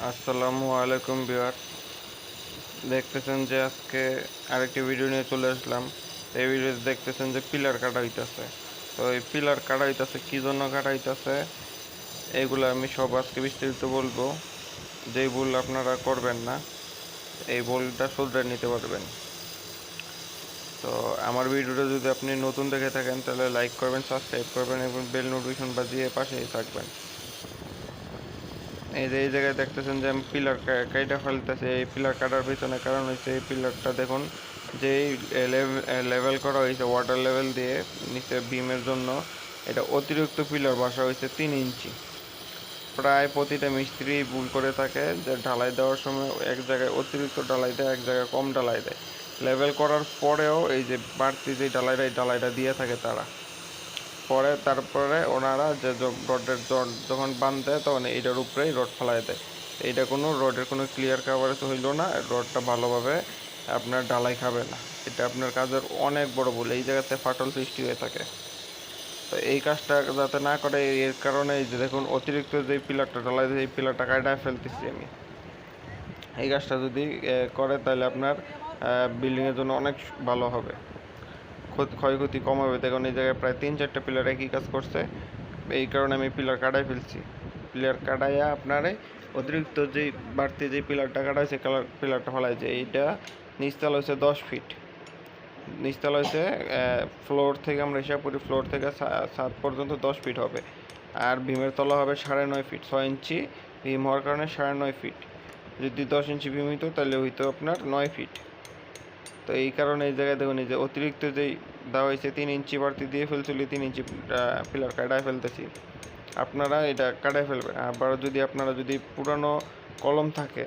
আসসালামু আলাইকুম ভিউয়ার, দেখতেছেন যে আজকে আরেকটি ভিডিও নিয়ে চলে আসলাম। এই ভিডিওতে দেখতেছেন যে পিলার কাটা হইতাছে। তো এই পিলার কাটা হইতাছে কি জন্য কাটা হইতাছে এইগুলো আমি সব আজকে বিস্তারিত বলবো। যেই ভুল আপনারা করবেন না, এই ভুলটা শুধরে নিতে পারবেন। তো আমার ভিডিওটা যদি আপনি নতুন দেখে থাকেন তাহলে লাইক করবেন, সাবস্ক্রাইব করবেন এবং বেল নোটিফিকেশন বাজিয়ে পাশেই থাকবেন। এই জায়গায় দেখতেছেন যে আমি পিলার কাইটা ফেলতেছি। এই পিলার কাটার পিছনে কারণ হচ্ছে এই পিলারটা দেখুন যে লেভেল করা হয়েছে ওয়াটার লেভেল দিয়ে নিচে বিমের জন্য। এটা অতিরিক্ত পিলার বসা হয়েছে 3 ইঞ্চি। প্রায় প্রতিটা মিস্ত্রি ভুল করে থাকে যে ঢালাই দেওয়ার সময় এক জায়গায় অতিরিক্ত ঢালাই দেয়, এক জায়গায় কম ঢালাই দেয়। লেভেল করার পরেও এই যে বাড়তি যে ঢালাইটা দিয়ে থাকে তারা তারপরে ওনারা যে রডের যখন বাঁধে তখন এইটার উপরেই রড ফেলাই দেয়। এইটা কোনো রডের কোনো ক্লিয়ার কাভারেজ হইল না, রডটা ভালোভাবে আপনার ঢালাই খাবে না। এটা আপনার কাজের অনেক বড় ভুল, এই জায়গাতে ফাটল সৃষ্টি হয়ে থাকে। তো এই কাজটা যাতে না করে এর কারণে এই যে দেখুন অতিরিক্ত যে পিলারটা ঢালাই দেয় এই পিলারটা কাটায় ফেলতেছি আমি। এই কাজটা যদি করে তাহলে আপনার বিল্ডিংয়ের জন্য অনেক ভালো হবে, ক্ষয়ক্ষতি কম হবে। দেখুন এই জায়গায় প্রায় 3-4টা পিলার একই কাজ করছে, এই কারণে আমি পিলার কাটাই ফেলছি। পিলার কাটাইয়া আপনারে অতিরিক্ত যেই বাড়তি যে পিলারটা কাটা হয়েছে পিলারটা ফেলাইছে। এইটা নিচতলা হয়েছে 10 ফিট, নিচতলা হয়েছে ফ্লোর থেকে আমরা হিসাব করি ফ্লোর থেকে ছাদ পর্যন্ত 10 ফিট হবে। আর ভীমের তলা হবে 9.5 ফিট, 6 ইঞ্চি ভীম হওয়ার কারণে 9.5 ফিট। যদি 10 ইঞ্চি ভীম হইতো তাহলে হইতো আপনার 9 ফিট। তো এই কারণে এই জায়গায় দেখুন এই যে অতিরিক্ত যেই দেওয়া হয়েছে 3 ইঞ্চি বাড়তি দিয়ে ফেলছিল, 3 ইঞ্চি পিলার কাটায় ফেলতেছি। আপনারা এটা কাটায় ফেলবেন। আবার যদি আপনারা যদি পুরানো কলম থাকে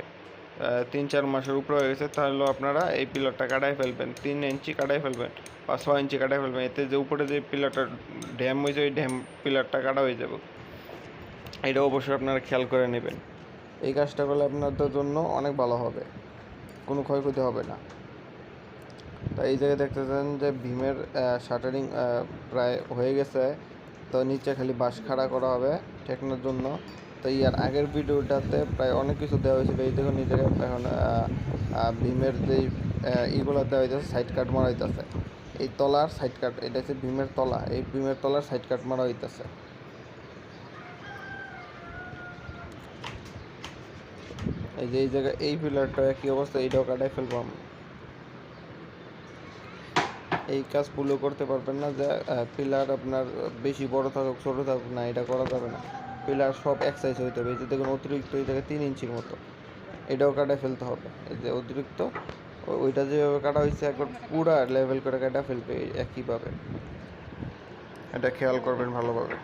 3-4 মাসের উপরে হয়ে গেছে তাহলেও আপনারা এই পিলারটা কাটায় ফেলবেন, 3 ইঞ্চি কাটায় ফেলবেন বা 6 ইঞ্চি কাটায় ফেলবেন। এতে যে উপরে যে পিলারটা ড্যাম হয়েছে ওই ড্যাম পিলারটা কাটা হয়ে যাবে। এটা অবশ্যই আপনারা খেয়াল করে নেবেন। এই কাজটা করলে আপনাদের জন্য অনেক ভালো হবে, কোনো ক্ষয়ক্ষতি হবে না। তো এই জায়গায় দেখতেছেন যে ভীমের শাটারিং প্রায় হয়ে গেছে। তো নিচে খালি বাঁশ খাড়া করা হবে ঠেকানোর জন্য। তো ইয়ার আগের ভিডিওটাতে প্রায় অনেক কিছু দেওয়া হয়েছিল। এই দেখুন এই জায়গায় এখন ভীমের যেই ইগুলো দেওয়া হইতেছে সাইড কাট মারা হইতেছে। এই তলার সাইড কাট, এটা হচ্ছে ভীমের তলা, এই ভীমের তলার সাইড কাট মারা হইতেছে। এই যে এই জায়গায় এই পিলারটা একই অবস্থা, এইটাও কাটাই ফেলবো আমি। এই কাজ ভুলও করতে পারবেন না যে পিলার আপনার বেশি বড় থাকুক ছোটো থাকুক, না, এটা করা যাবে না। পিলার সব এক সাইজ হইতে হবে। এই যে দেখুন অতিরিক্ত এই জায়গায় 3 ইঞ্চির মতো, এটাও কাটা ফেলতে হবে। এই যে অতিরিক্ত ওইটা যেভাবে কাটা হয়েছে একবার পুরা লেভেল করে কাটা ফেলবে একইভাবে। এটা খেয়াল করবেন ভালোভাবে।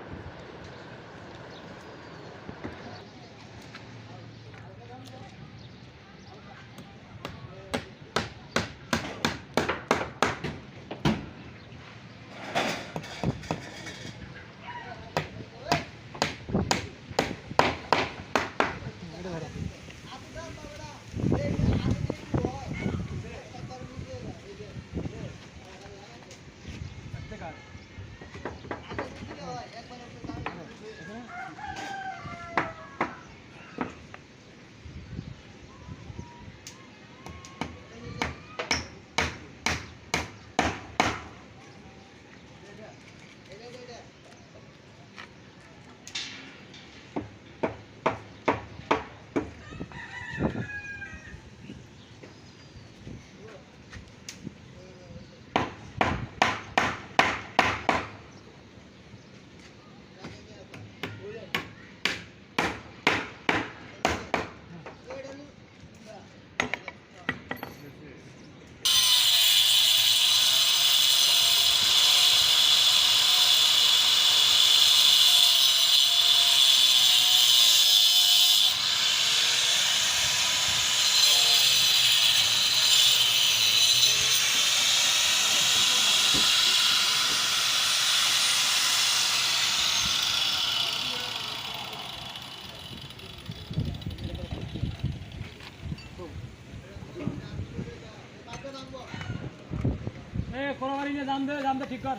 কোন বাড়ি নিয়ে জানবে ঠিক কর,